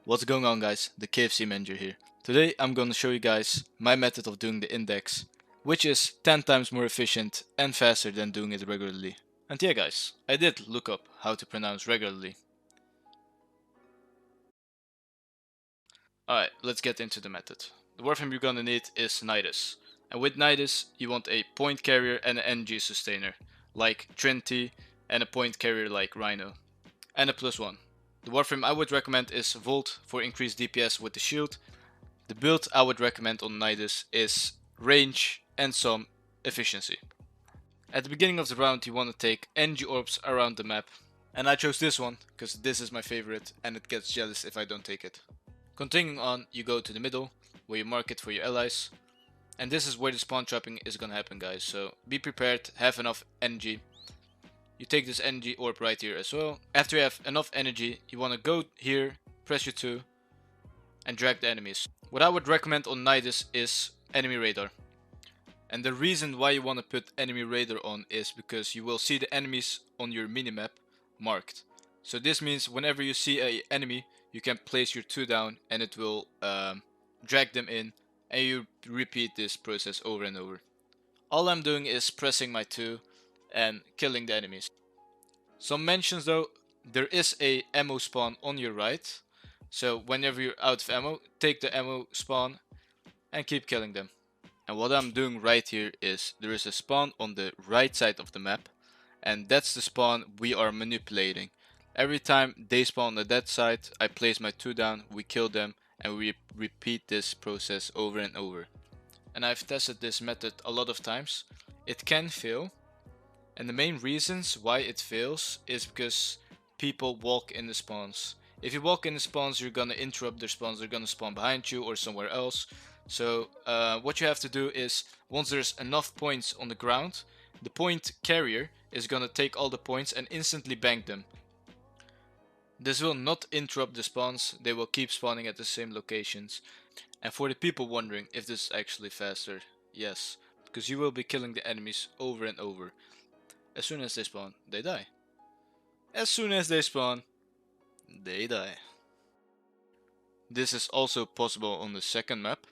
What's going on, guys? The KFC manager here. Today I'm going to show you guys my method of doing the index, which is 10 times more efficient and faster than doing it regularly. And yeah guys, I did look up how to pronounce regularly. Alright, let's get into the method. The Warframe you're gonna need is Nidus. And with Nidus you want a point carrier and an energy sustainer, like Trinity, and a point carrier like Rhino. And a +1. The Warframe I would recommend is Volt for increased DPS with the shield. The build I would recommend on Nidus is range and some efficiency. At the beginning of the round you want to take energy orbs around the map. And I chose this one because this is my favorite and it gets jealous if I don't take it. Continuing on, you go to the middle where you mark it for your allies. And this is where the spawn trapping is gonna happen, guys, so be prepared, have enough energy. You take this energy orb right here as well. After you have enough energy, you want to go here, press your 2 and drag the enemies. What I would recommend on Nidus is enemy radar. And the reason why you want to put enemy radar on is because you will see the enemies on your minimap marked. So this means whenever you see an enemy, you can place your 2 down and it will drag them in, and you repeat this process over and over. All I'm doing is pressing my 2 and killing the enemies. Some mentions though, there is a ammo spawn on your right, so whenever you're out of ammo, take the ammo spawn and keep killing them. And what I'm doing right here is there is a spawn on the right side of the map, and that's the spawn we are manipulating. Every time they spawn on that side, I place my 2 down, we kill them, and we repeat this process over and over. And I've tested this method a lot of times. It can fail, and the main reasons why it fails is because people walk in the spawns. If you walk in the spawns, you're gonna interrupt their spawns, they're gonna spawn behind you or somewhere else. So what you have to do is, once there's enough points on the ground, the point carrier is gonna take all the points and instantly bank them. This will not interrupt the spawns, they will keep spawning at the same locations. And for the people wondering if this is actually faster, yes, because you will be killing the enemies over and over. As soon as they spawn, they die. As soon as they spawn, they die. This is also possible on the second map.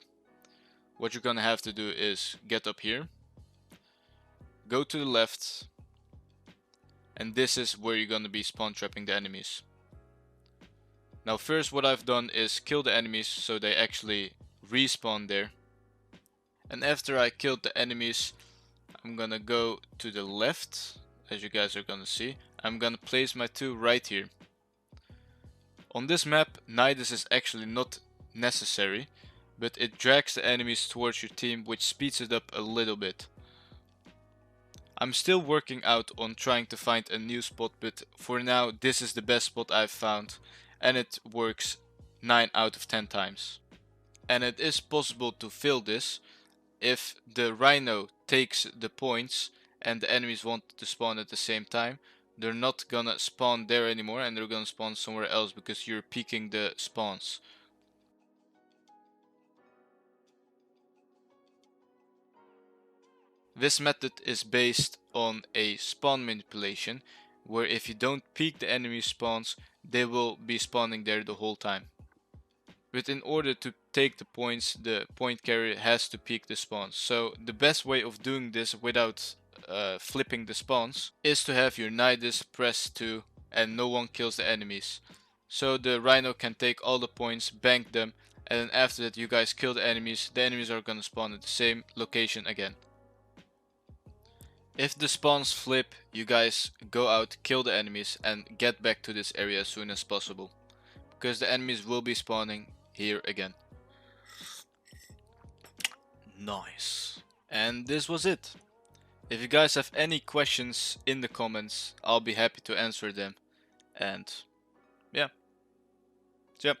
What you're gonna have to do is get up here, go to the left, and this is where you're gonna be spawn trapping the enemies. Now first what I've done is kill the enemies so they actually respawn there. And after I killed the enemies, I'm gonna go to the left, as you guys are gonna see. I'm gonna place my 2 right here. On this map, Nidus is actually not necessary, but it drags the enemies towards your team, which speeds it up a little bit. I'm still working out on trying to find a new spot, but for now this is the best spot I've found, and it works 9 out of 10 times. And it is possible to fill this if the Rhino takes the points and the enemies want to spawn at the same time. They're not gonna spawn there anymore and they're gonna spawn somewhere else because you're peeking the spawns. This method is based on a spawn manipulation, where if you don't peek the enemy spawns, they will be spawning there the whole time. But in order to take the points, the point carrier has to peek the spawns. So the best way of doing this without flipping the spawns is to have your Nidus press 2 and no one kills the enemies. So the Rhino can take all the points, bank them, and then after that you guys kill the enemies are gonna spawn at the same location again. If the spawns flip, you guys go out, kill the enemies, and get back to this area as soon as possible, because the enemies will be spawning here again. Nice. And this was it. If you guys have any questions in the comments, I'll be happy to answer them. And yeah. Yep.